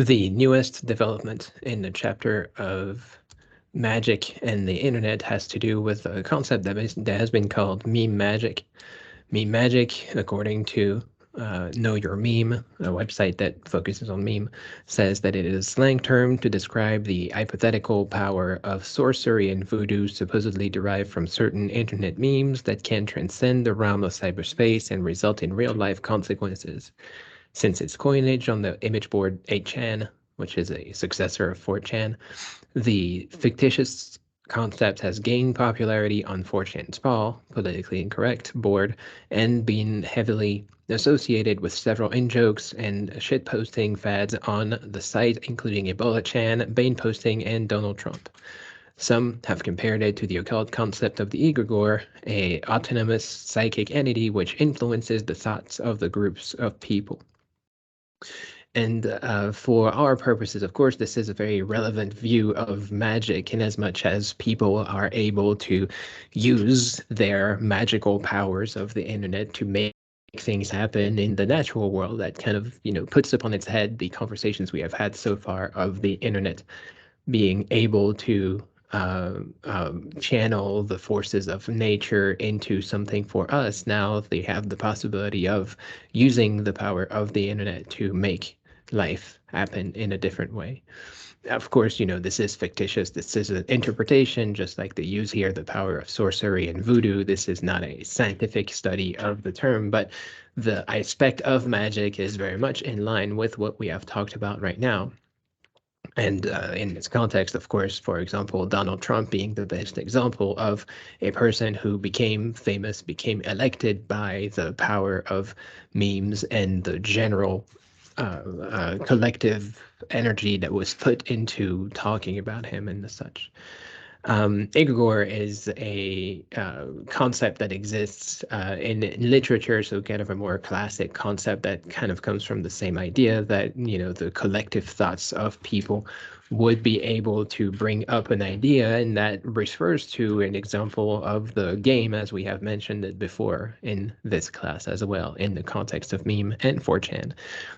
The newest development in the chapter of magic and the internet has to do with a concept that has been called meme magic. Meme magic, according to Know Your Meme, a website that focuses on meme, says that it is a slang term to describe the hypothetical power of sorcery and voodoo supposedly derived from certain internet memes that can transcend the realm of cyberspace and result in real-life consequences. Since its coinage on the image board 8chan, which is a successor of 4chan, the fictitious concept has gained popularity on 4chan's PAL, politically incorrect, board, and been heavily associated with several in-jokes and shitposting fads on the site, including Ebola-chan, Bane posting, and Donald Trump. Some have compared it to the occult concept of the egregore, a autonomous psychic entity which influences the thoughts of the groups of people. And for our purposes, of course, this is a very relevant view of magic in as much as people are able to use their magical powers of the internet to make things happen in the natural world. That kind of, puts upon its head the conversations we have had so far of the internet being able to channel the forces of nature into something for us. Now they have the possibility of using the power of the internet to make life happen in a different way. Of course, this is fictitious. This is an interpretation, just like they use here the power of sorcery and voodoo. This is not a scientific study of the term, but the aspect of magic is very much in line with what we have talked about right now. And in this context, of course, for example, Donald Trump being the best example of a person who became famous, became elected by the power of memes and the general collective energy that was put into talking about him and the such. Egregore is a concept that exists in literature, so kind of a more classic concept that kind of comes from the same idea that, the collective thoughts of people would be able to bring up an idea, and that refers to an example of the game, as we have mentioned it before in this class as well, in the context of meme and 4chan,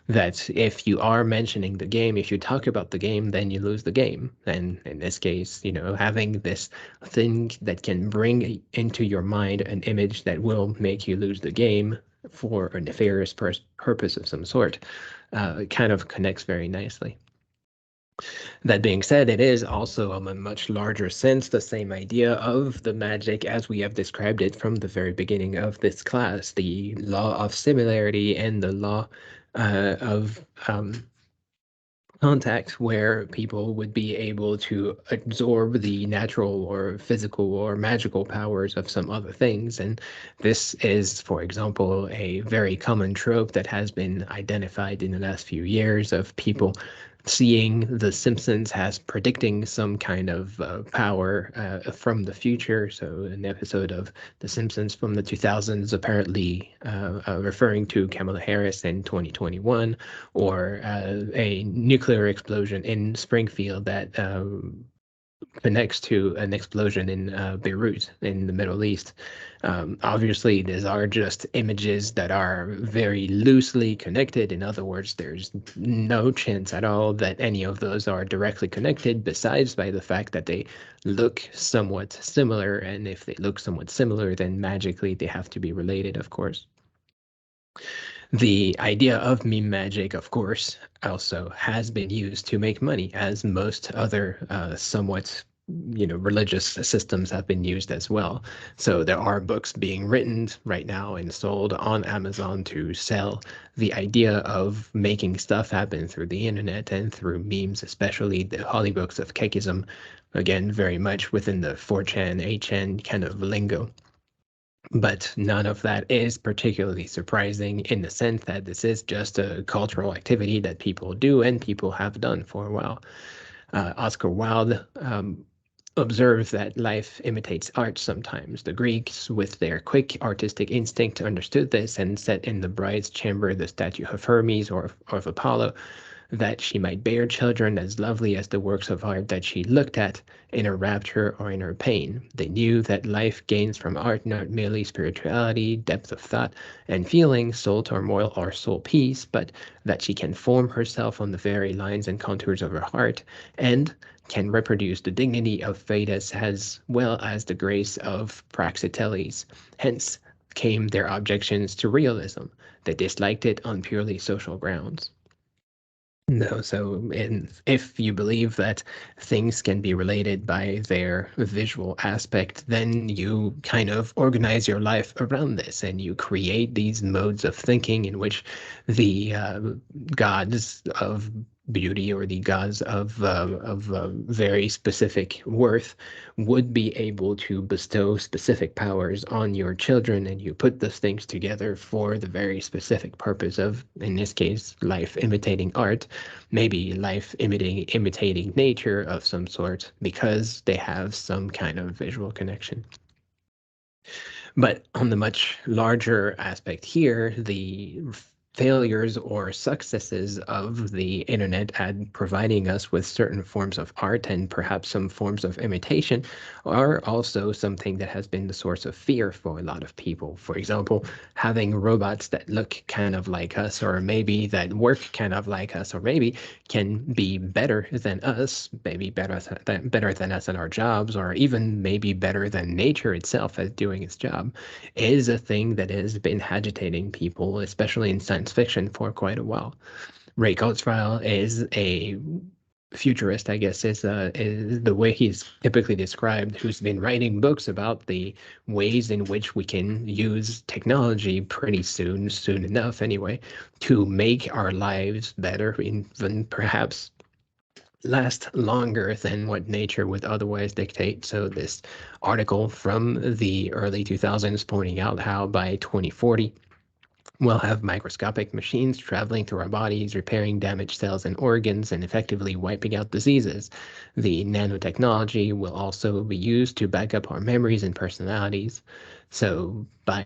that if you are mentioning the game, if you talk about the game, then you lose the game. And in this case, having this thing that can bring into your mind an image that will make you lose the game for a nefarious purpose of some sort kind of connects very nicely. That being said, it is also, in a much larger sense, the same idea of the magic as we have described it from the very beginning of this class, the law of similarity and the law of contact, where people would be able to absorb the natural or physical or magical powers of some other things. And this is, for example, a very common trope that has been identified in the last few years of people seeing The Simpsons as predicting some kind of power from the future. So an episode of The Simpsons from the 2000s apparently referring to Kamala Harris in 2021, or a nuclear explosion in Springfield that connects to an explosion in Beirut in the Middle East. Obviously, these are just images that are very loosely connected. In other words, there's no chance at all that any of those are directly connected, besides by the fact that they look somewhat similar. And if they look somewhat similar, then magically they have to be related, of course. The idea of meme magic, of course, also has been used to make money, as most other somewhat religious systems have been used as well. So there are books being written right now and sold on Amazon to sell the idea of making stuff happen through the internet and through memes, especially the holy books of Kekism, again, very much within the 4chan, 8chan kind of lingo. But none of that is particularly surprising in the sense that this is just a cultural activity that people do and people have done for a while. Oscar Wilde observed that life imitates art sometimes. The Greeks, with their quick artistic instinct, understood this and set in the bride's chamber the statue of Hermes or of Apollo, that she might bear children as lovely as the works of art that she looked at in her rapture or in her pain. They knew that life gains from art not merely spirituality, depth of thought and feeling, soul turmoil, or soul peace, but that she can form herself on the very lines and contours of her heart and can reproduce the dignity of Vedas as well as the grace of Praxiteles. Hence came their objections to realism. They disliked it on purely social grounds. No, so if you believe that things can be related by their visual aspect, then you kind of organize your life around this and you create these modes of thinking in which the gods of beauty or the gods of very specific worth would be able to bestow specific powers on your children, and you put those things together for the very specific purpose of, in this case, life imitating art, maybe life imitating nature of some sort, because they have some kind of visual connection. But on the much larger aspect here, the failures or successes of the internet at providing us with certain forms of art and perhaps some forms of imitation are also something that has been the source of fear for a lot of people. For example, having robots that look kind of like us, or maybe that work kind of like us, or maybe can be better than us, maybe better than us in our jobs, or even maybe better than nature itself at doing its job, is a thing that has been agitating people, especially in science fiction, for quite a while. Ray Kurzweil is a futurist, I guess, is the way he's typically described, who's been writing books about the ways in which we can use technology pretty soon enough anyway, to make our lives better, even perhaps last longer than what nature would otherwise dictate. So this article from the early 2000s pointing out how by 2040, we'll have microscopic machines traveling through our bodies, repairing damaged cells and organs, and effectively wiping out diseases. The nanotechnology will also be used to back up our memories and personalities. So by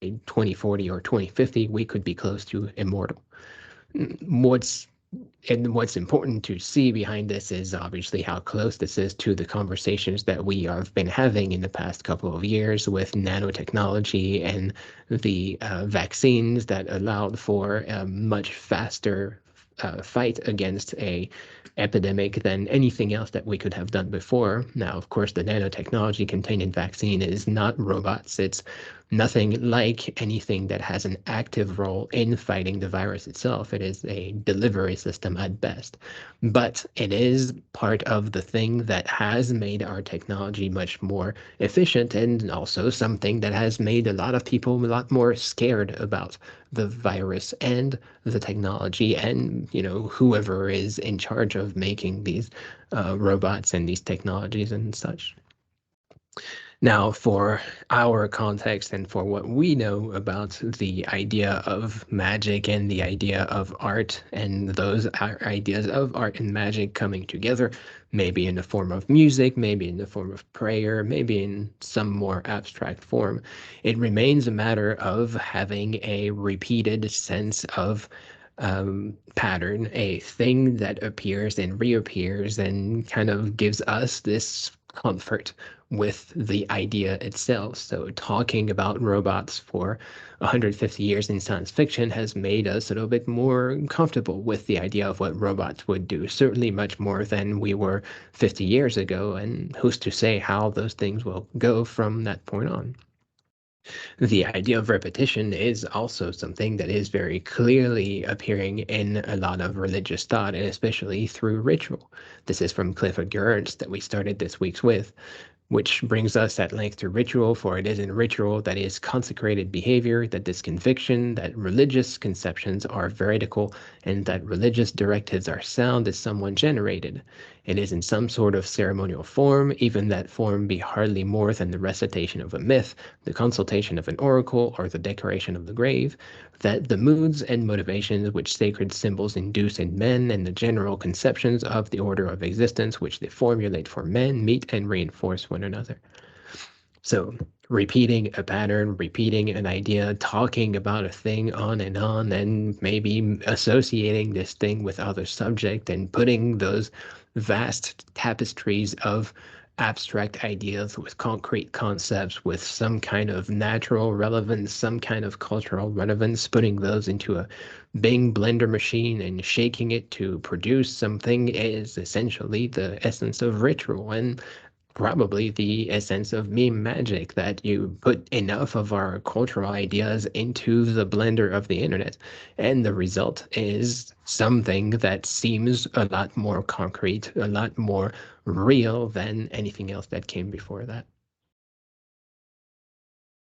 2040 or 2050, we could be close to immortal. What's what's important to see behind this is obviously how close this is to the conversations that we have been having in the past couple of years with nanotechnology and the vaccines that allowed for a much faster fight against a epidemic than anything else that we could have done before. Now, of course, the nanotechnology contained in vaccine is not robots. It's nothing like anything that has an active role in fighting the virus itself. It is a delivery system at best. But it is part of the thing that has made our technology much more efficient, and also something that has made a lot of people a lot more scared about the virus and the technology and, whoever is in charge of making these robots and these technologies and such. Now, for our context and for what we know about the idea of magic and the idea of art and those ideas of art and magic coming together, maybe in the form of music, maybe in the form of prayer, maybe in some more abstract form, it remains a matter of having a repeated sense of pattern, a thing that appears and reappears and kind of gives us this comfort with the idea itself. So talking about robots for 150 years in science fiction has made us a little bit more comfortable with the idea of what robots would do, certainly much more than we were 50 years ago. And who's to say how those things will go from that point on? The idea of repetition is also something that is very clearly appearing in a lot of religious thought, and especially through ritual. This is from Clifford Geertz that we started this week's with, which brings us at length to ritual, for it is in ritual that is consecrated behavior, that this conviction that religious conceptions are veridical and that religious directives are sound is someone generated. It is in some sort of ceremonial form, even that form be hardly more than the recitation of a myth, the consultation of an oracle, or the decoration of the grave, that the moods and motivations which sacred symbols induce in men and the general conceptions of the order of existence which they formulate for men meet and reinforce one another. So repeating a pattern, repeating an idea, talking about a thing on, and maybe associating this thing with other subject and putting those vast tapestries of abstract ideas with concrete concepts with some kind of natural relevance, some kind of cultural relevance, putting those into a Bing blender machine and shaking it to produce something is essentially the essence of ritual. And probably the essence of meme magic, that you put enough of our cultural ideas into the blender of the internet, and the result is something that seems a lot more concrete, a lot more real than anything else that came before that.